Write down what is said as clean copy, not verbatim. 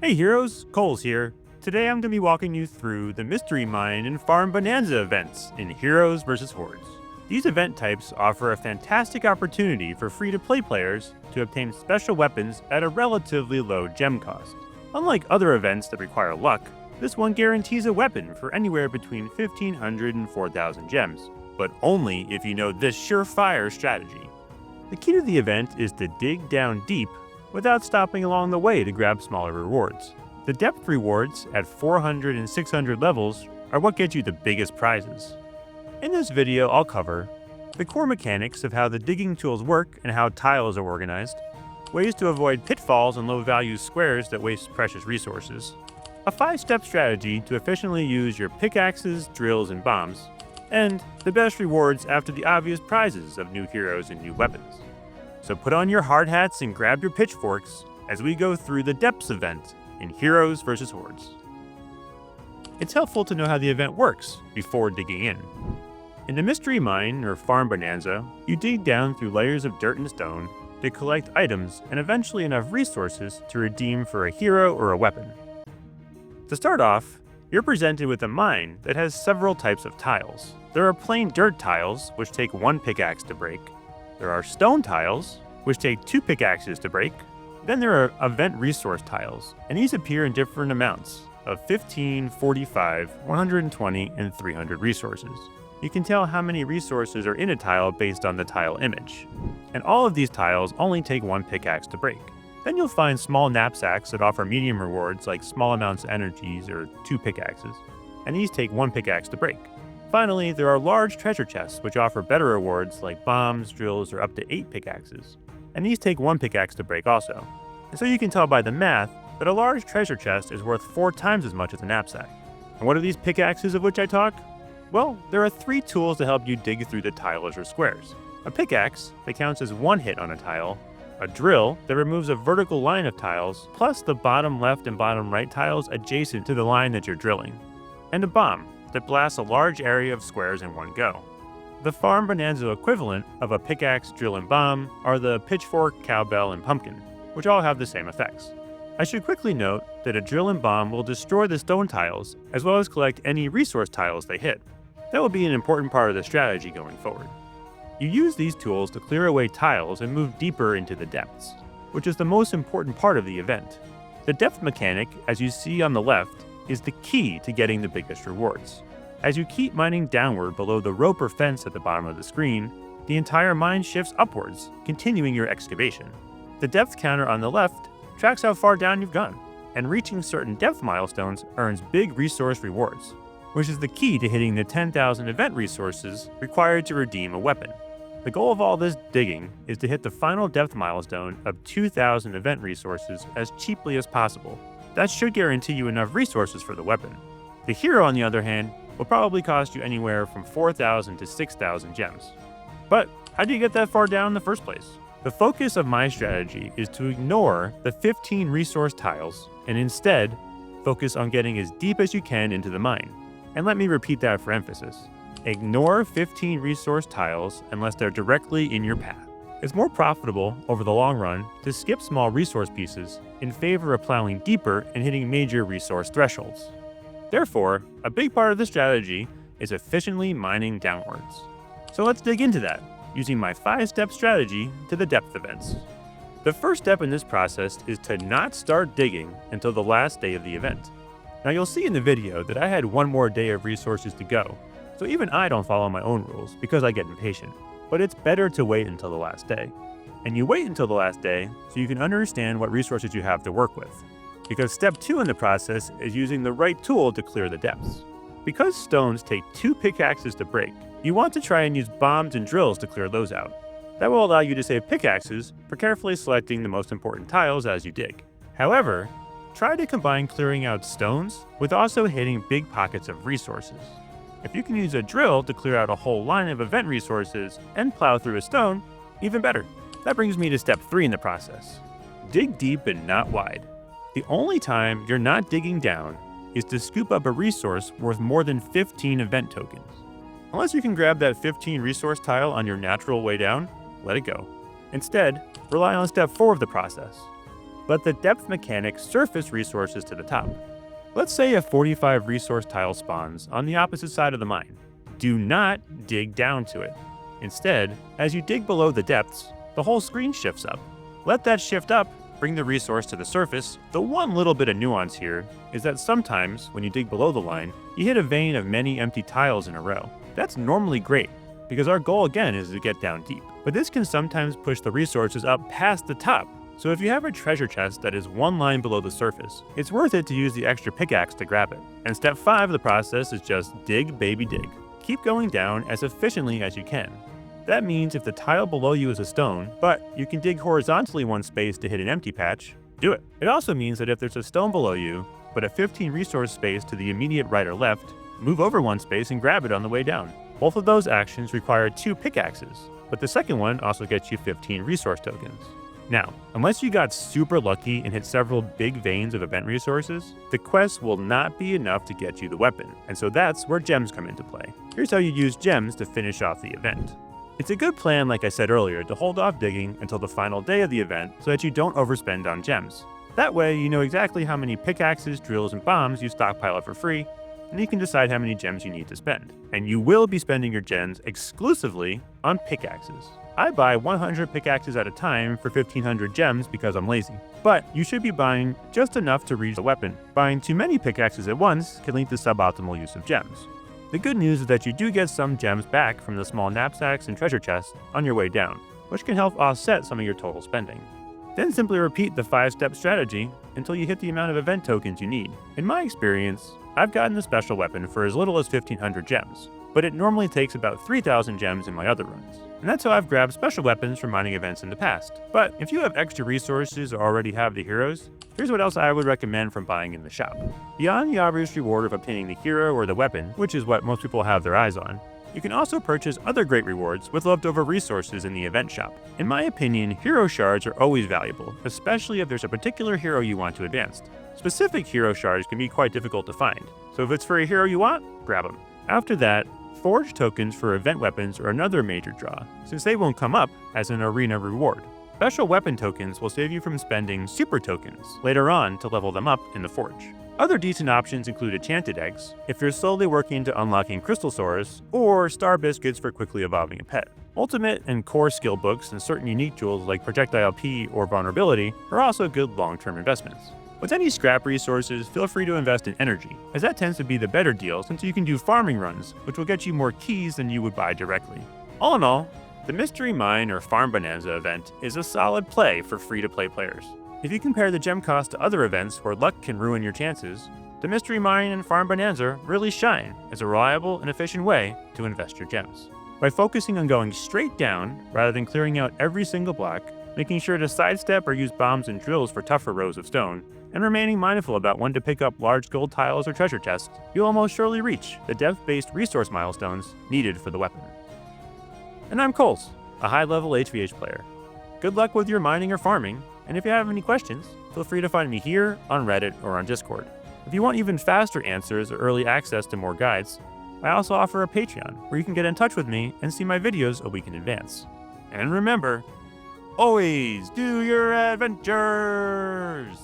Hey heroes, Kolz here. Today I'm going to be walking you through the Mystery Mine Farm Bonanza events in Heroes vs. Hordes. These event types offer a fantastic opportunity for free-to-play players to obtain special weapons at a relatively low gem cost. Unlike other events that require luck, this one guarantees a weapon for anywhere between 1,500 and 4,000 gems, but only if you know this surefire strategy. The key to the event is to dig down deep without stopping along the way to grab smaller rewards. The depth rewards at 400 and 600 levels are what get you the biggest prizes. In this video, I'll cover the core mechanics of how the digging tools work and how tiles are organized, ways to avoid pitfalls and low-value squares that waste precious resources, a 5-step strategy to efficiently use your pickaxes, drills, and bombs, and the best rewards after the obvious prizes of new heroes and new weapons. So put on your hard hats and grab your pitchforks as we go through the Depths event in Heroes vs. Hordes. It's helpful to know how the event works before digging in. In the Mystery Mine or Farm Bonanza, you dig down through layers of dirt and stone to collect items and eventually enough resources to redeem for a hero or a weapon. To start off, you're presented with a mine that has several types of tiles. There are plain dirt tiles, which take 1 pickaxe to break. There are stone tiles, which take 2 pickaxes to break. Then there are event resource tiles, and these appear in different amounts of 15, 45, 120, and 300 resources. You can tell how many resources are in a tile based on the tile image. And all of these tiles only take 1 pickaxe to break. Then you'll find small knapsacks that offer medium rewards like small amounts of energies or 2 pickaxes, and these take 1 pickaxe to break. Finally, there are large treasure chests which offer better rewards like bombs, drills, or up to 8 pickaxes, and these take 1 pickaxe to break also. And so you can tell by the math that a large treasure chest is worth 4 times as much as a knapsack. And what are these pickaxes of which I talk? Well, there are 3 tools to help you dig through the tiles or squares. A pickaxe that counts as 1 hit on a tile, a drill that removes a vertical line of tiles, plus the bottom left and bottom right tiles adjacent to the line that you're drilling, and a bomb that blasts a large area of squares in one go. The Farm Bonanza equivalent of a pickaxe, drill, and bomb are the pitchfork, cowbell, and pumpkin, which all have the same effects. I should quickly note that a drill and bomb will destroy the stone tiles as well as collect any resource tiles they hit. That will be an important part of the strategy going forward. You use these tools to clear away tiles and move deeper into the depths, which is the most important part of the event. The depth mechanic, as you see on the left, is the key to getting the biggest rewards. As you keep mining downward below the rope or fence at the bottom of the screen, the entire mine shifts upwards, continuing your excavation. The depth counter on the left tracks how far down you've gone, and reaching certain depth milestones earns big resource rewards, which is the key to hitting the 10,000 event resources required to redeem a weapon. The goal of all this digging is to hit the final depth milestone of 2,000 event resources as cheaply as possible. That should guarantee you enough resources for the weapon. The hero, on the other hand, will probably cost you anywhere from 4,000 to 6,000 gems. But how do you get that far down in the first place? The focus of my strategy is to ignore the 15 resource tiles and instead focus on getting as deep as you can into the mine. And let me repeat that for emphasis. Ignore 15 resource tiles unless they're directly in your path. It's more profitable over the long run to skip small resource pieces in favor of plowing deeper and hitting major resource thresholds. Therefore, a big part of the strategy is efficiently mining downwards. So let's dig into that, using my 5-step strategy to the depth events. The first step in this process is to not start digging until the last day of the event. Now you'll see in the video that I had 1 more day of resources to go, so even I don't follow my own rules because I get impatient. But it's better to wait until the last day. And you wait until the last day so you can understand what resources you have to work with. Because step 2 in the process is using the right tool to clear the depths. Because stones take 2 pickaxes to break, you want to try and use bombs and drills to clear those out. That will allow you to save pickaxes for carefully selecting the most important tiles as you dig. However, try to combine clearing out stones with also hitting big pockets of resources. If you can use a drill to clear out a whole line of event resources and plow through a stone, even better. That brings me to step 3 in the process. Dig deep and not wide. The only time you're not digging down is to scoop up a resource worth more than 15 event tokens. Unless you can grab that 15 resource tile on your natural way down, let it go. Instead, rely on step 4 of the process. but the depth mechanics surface resources to the top. Let's say a 45 resource tile spawns on the opposite side of the mine. Do not dig down to it. Instead, as you dig below the depths, the whole screen shifts up. Let that shift up bring the resource to the surface. The one little bit of nuance here is that sometimes, when you dig below the line, you hit a vein of many empty tiles in a row. That's normally great, because our goal again is to get down deep. But this can sometimes push the resources up past the top. So if you have a treasure chest that is one line below the surface, it's worth it to use the extra pickaxe to grab it. And step 5 of the process is just dig, baby, dig. Keep going down as efficiently as you can. That means if the tile below you is a stone, but you can dig horizontally one space to hit an empty patch, do it. It also means that if there's a stone below you, but a 15 resource space to the immediate right or left, move over one space and grab it on the way down. Both of those actions require 2 pickaxes, but the second one also gets you 15 resource tokens. Now, unless you got super lucky and hit several big veins of event resources, the quest will not be enough to get you the weapon, and so that's where gems come into play. Here's how you use gems to finish off the event. It's a good plan, like I said earlier, to hold off digging until the final day of the event so that you don't overspend on gems. That way, you know exactly how many pickaxes, drills, and bombs you stockpile for free, and you can decide how many gems you need to spend. And you will be spending your gems exclusively on pickaxes. I buy 100 pickaxes at a time for 1500 gems because I'm lazy. But you should be buying just enough to reach the weapon. Buying too many pickaxes at once can lead to suboptimal use of gems. The good news is that you do get some gems back from the small knapsacks and treasure chests on your way down, which can help offset some of your total spending. Then simply repeat the 5-step strategy until you hit the amount of event tokens you need. In my experience, I've gotten the special weapon for as little as 1500 gems, but it normally takes about 3000 gems in my other runs. And that's how I've grabbed special weapons from mining events in the past. But if you have extra resources or already have the heroes, here's what else I would recommend from buying in the shop. Beyond the obvious reward of obtaining the hero or the weapon, which is what most people have their eyes on, you can also purchase other great rewards with leftover resources in the event shop. In my opinion, hero shards are always valuable, especially if there's a particular hero you want to advance. Specific hero shards can be quite difficult to find, so if it's for a hero you want, grab them. After that, forge tokens for event weapons are another major draw, since they won't come up as an arena reward. Special weapon tokens will save you from spending super tokens later on to level them up in the forge. Other decent options include enchanted eggs, if you're slowly working to unlocking crystal sores, or star biscuits for quickly evolving a pet. Ultimate and core skill books and certain unique jewels like projectile P or vulnerability are also good long-term investments. With any scrap resources, feel free to invest in energy, as that tends to be the better deal since you can do farming runs, which will get you more keys than you would buy directly. All in all, the Mystery Mine or Farm Bonanza event is a solid play for free-to-play players. If you compare the gem cost to other events where luck can ruin your chances, the Mystery Mine and Farm Bonanza really shine as a reliable and efficient way to invest your gems. By focusing on going straight down rather than clearing out every single block, making sure to sidestep or use bombs and drills for tougher rows of stone, and remaining mindful about when to pick up large gold tiles or treasure chests, you'll almost surely reach the depth-based resource milestones needed for the weapon. And I'm Kolz, a high-level HvH player. Good luck with your mining or farming, and if you have any questions, feel free to find me here, on Reddit, or on Discord. If you want even faster answers or early access to more guides, I also offer a Patreon, where you can get in touch with me and see my videos a week in advance. And remember, always do your adventures!